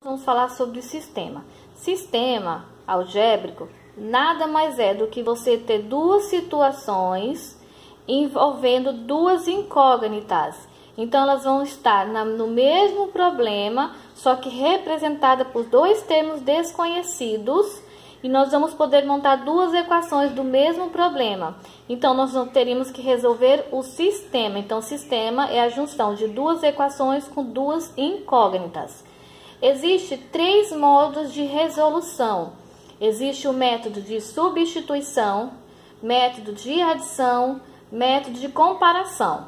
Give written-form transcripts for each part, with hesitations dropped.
Vamos falar sobre o sistema. Sistema algébrico nada mais é do que você ter duas situações envolvendo duas incógnitas. Então, elas vão estar no mesmo problema, só que representada por dois termos desconhecidos. E nós vamos poder montar duas equações do mesmo problema. Então, nós teríamos que resolver o sistema. Então, o sistema é a junção de duas equações com duas incógnitas. Existem três modos de resolução. Existe o método de substituição, método de adição, método de comparação.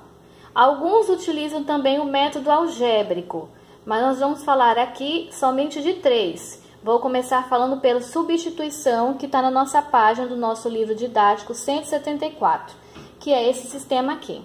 Alguns utilizam também o método algébrico, mas nós vamos falar aqui somente de três. Vou começar falando pela substituição, que está na nossa página do nosso livro didático 174, que é esse sistema aqui.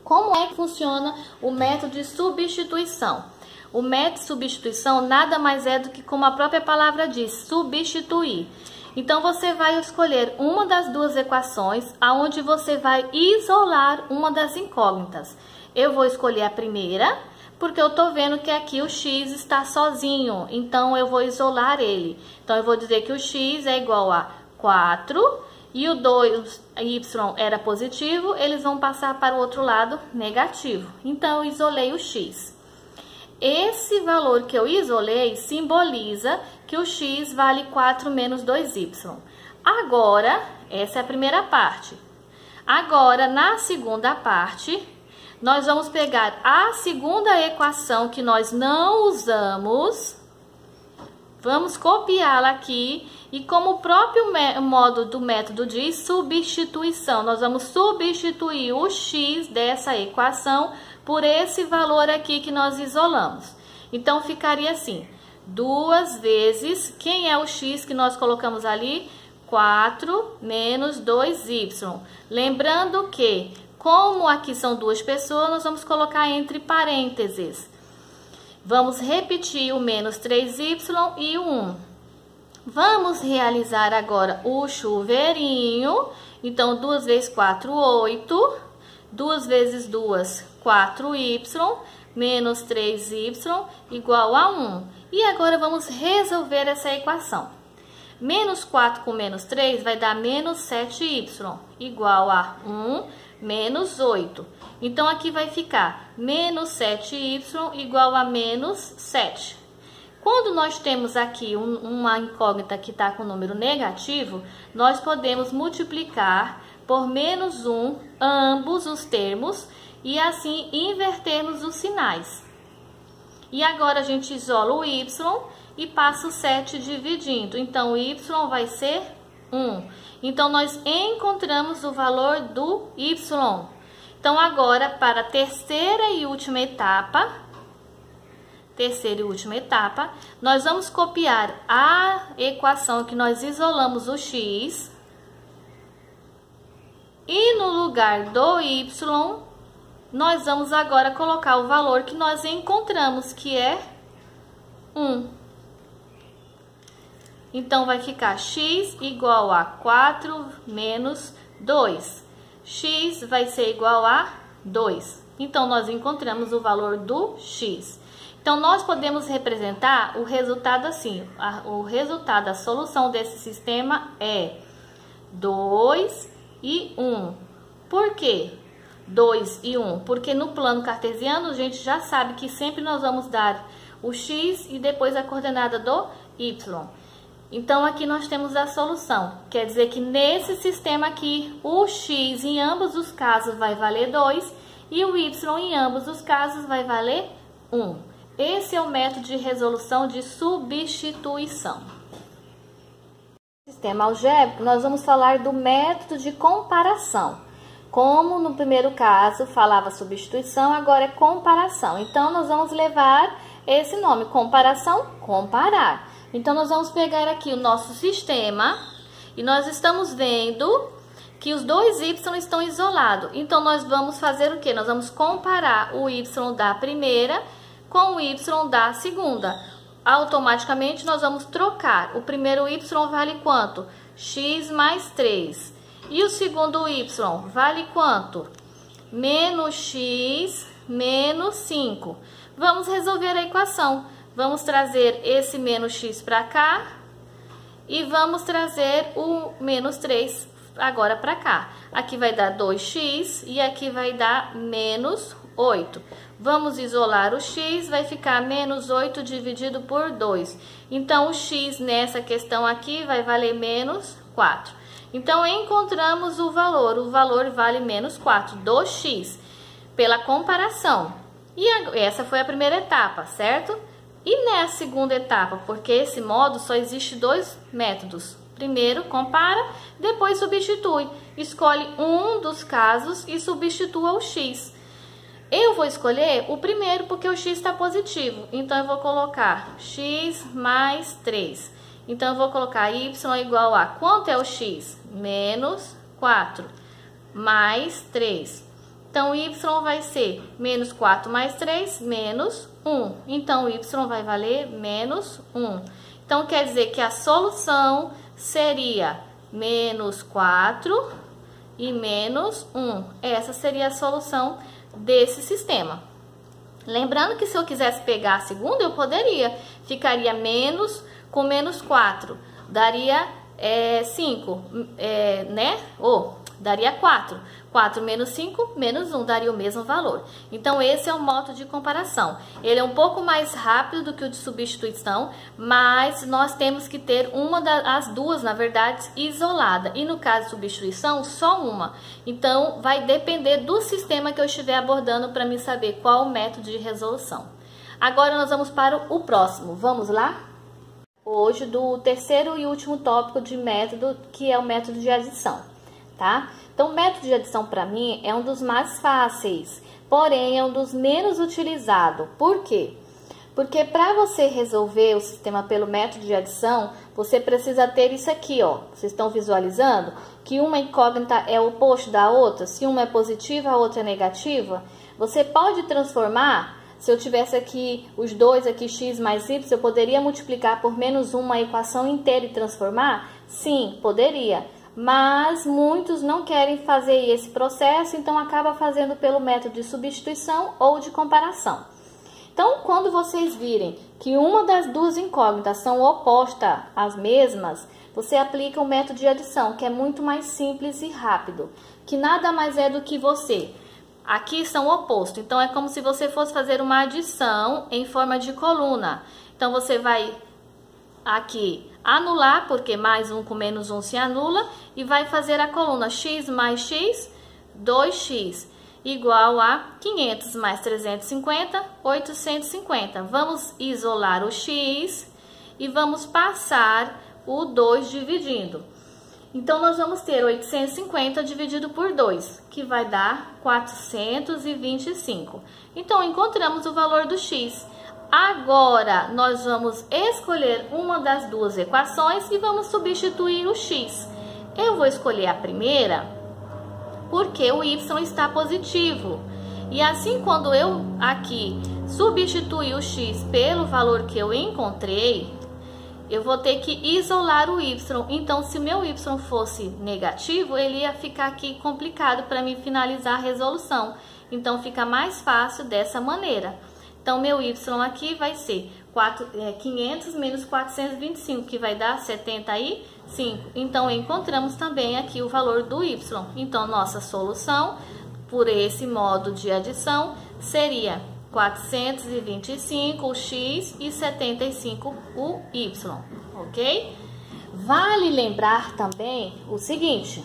Como é que funciona o método de substituição? O método de substituição nada mais é do que, como a própria palavra diz, substituir. Então, você vai escolher uma das duas equações, aonde você vai isolar uma das incógnitas. Eu vou escolher a primeira, porque eu tô vendo que aqui o x está sozinho, então eu vou isolar ele. Então, eu vou dizer que o x é igual a 4 e o 2y era positivo, eles vão passar para o outro lado negativo. Então, eu isolei o x. Esse valor que eu isolei simboliza que o x vale 4 menos 2y. Agora, essa é a primeira parte. Agora, na segunda parte, nós vamos pegar a segunda equação que nós não usamos, vamos copiá-la aqui e, como o próprio modo do método de substituição, nós vamos substituir o x dessa equação por esse valor aqui que nós isolamos. Então, ficaria assim, 2 vezes, quem é o x que nós colocamos ali? 4 menos 2y. Lembrando que, como aqui são duas pessoas, nós vamos colocar entre parênteses. Vamos repetir o menos 3y e o 1. Vamos realizar agora o chuveirinho. Então, 2 vezes 4, 8. 2 vezes 2, 4y, menos 3y, igual a 1. E agora, vamos resolver essa equação. Menos 4 com menos 3 vai dar menos 7y, igual a 1, menos 8. Então, aqui vai ficar menos 7y igual a menos 7. Quando nós temos aqui uma incógnita que está com número negativo, nós podemos multiplicar por menos 1 ambos os termos e assim invertermos os sinais. E agora a gente isola o y e passa o 7 dividindo. Então, o y vai ser 1. Então, nós encontramos o valor do y. Então, agora, para a terceira e última etapa, nós vamos copiar a equação que nós isolamos o x. E no lugar do y, nós vamos agora colocar o valor que nós encontramos, que é 1. Então, vai ficar x igual a 4 menos 2. X vai ser igual a 2. Então, nós encontramos o valor do x. Então, nós podemos representar o resultado assim. O resultado, a solução desse sistema é 2 e 1. Por quê? 2 e 1. Porque no plano cartesiano, a gente já sabe que sempre nós vamos dar o x e depois a coordenada do y. Então, aqui nós temos a solução. Quer dizer que nesse sistema aqui, o x em ambos os casos vai valer 2 e o y em ambos os casos vai valer 1. Esse é o método de resolução de substituição. Sistema algébrico, nós vamos falar do método de comparação. Como no primeiro caso falava substituição, agora é comparação. Então, nós vamos levar esse nome, comparação, comparar. Então, nós vamos pegar aqui o nosso sistema e nós estamos vendo que os dois y estão isolados. Então, nós vamos fazer o quê? Nós vamos comparar o y da primeira com o y da segunda. Automaticamente, nós vamos trocar. O primeiro y vale quanto? X mais 3. E o segundo y vale quanto? Menos x menos 5. Vamos resolver a equação. Vamos trazer esse menos x para cá e vamos trazer o menos 3 agora para cá. Aqui vai dar 2x e aqui vai dar menos 8. Vamos isolar o x, vai ficar menos 8 dividido por 2. Então, o x nessa questão aqui vai valer menos 4. Então, encontramos o valor vale menos 4 do x, pela comparação. E essa foi a primeira etapa, certo? E nessa segunda etapa, porque esse modo só existe dois métodos. Primeiro, compara, depois substitui. Escolhe um dos casos e substitua o x. Eu vou escolher o primeiro porque o x está positivo. Então, eu vou colocar x mais 3. Então, eu vou colocar y igual a... Quanto é o x? Menos 4 mais 3. Então, y vai ser menos 4 mais 3, menos 1. Então, y vai valer menos 1. Então, quer dizer que a solução seria menos 4 e menos 1. Essa seria a solução desse sistema. Lembrando que se eu quisesse pegar a segunda, eu poderia. Ficaria menos com menos 4. Daria 5, né? Daria 4. 4 menos 5, menos 1, daria o mesmo valor. Então, esse é o método de comparação. Ele é um pouco mais rápido do que o de substituição, mas nós temos que ter as duas, na verdade, isolada. E no caso de substituição, só uma. Então, vai depender do sistema que eu estiver abordando para me saber qual o método de resolução. Agora, nós vamos para o próximo. Vamos lá? Hoje, do terceiro e último tópico de método, que é o método de adição, tá? Então, o método de adição, para mim, é um dos mais fáceis, porém, é um dos menos utilizados. Por quê? Porque para você resolver o sistema pelo método de adição, você precisa ter isso aqui, ó. Vocês estão visualizando que uma incógnita é o oposto da outra? Se uma é positiva, a outra é negativa? Você pode transformar, se eu tivesse aqui os dois, aqui x mais y, eu poderia multiplicar por menos 1 a equação inteira e transformar? Sim, poderia. Mas muitos não querem fazer esse processo, então acaba fazendo pelo método de substituição ou de comparação. Então, quando vocês virem que uma das duas incógnitas são opostas às mesmas, você aplica o método de adição, que é muito mais simples e rápido, que nada mais é do que você. Aqui são opostos, então é como se você fosse fazer uma adição em forma de coluna. Então, você vai aqui anular, porque mais 1 com menos 1 se anula, e vai fazer a coluna x mais x, 2x, igual a 500 mais 350, 850. Vamos isolar o x e vamos passar o 2 dividindo. Então, nós vamos ter 850 dividido por 2, que vai dar 425. Então, encontramos o valor do x. Agora, nós vamos escolher uma das duas equações e vamos substituir o x. Eu vou escolher a primeira porque o y está positivo. E assim, quando eu aqui substituir o x pelo valor que eu encontrei, eu vou ter que isolar o y. Então, se o meu y fosse negativo, ele ia ficar aqui complicado para mim finalizar a resolução. Então, fica mais fácil dessa maneira. Então, meu y aqui vai ser 500 menos 425, que vai dar 75. Então, encontramos também aqui o valor do y. Então, nossa solução, por esse modo de adição, seria 425 o x e 75 o y, ok? Vale lembrar também o seguinte,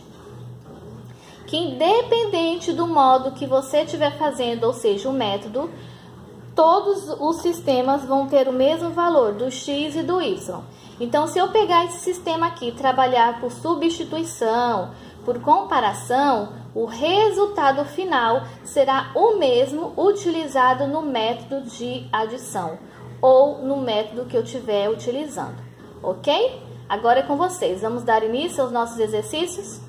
que independente do modo que você estiver fazendo, ou seja, o método, todos os sistemas vão ter o mesmo valor do x e do y. Então, se eu pegar esse sistema aqui e trabalhar por substituição, por comparação, o resultado final será o mesmo utilizado no método de adição ou no método que eu estiver utilizando, ok? Agora é com vocês. Vamos dar início aos nossos exercícios?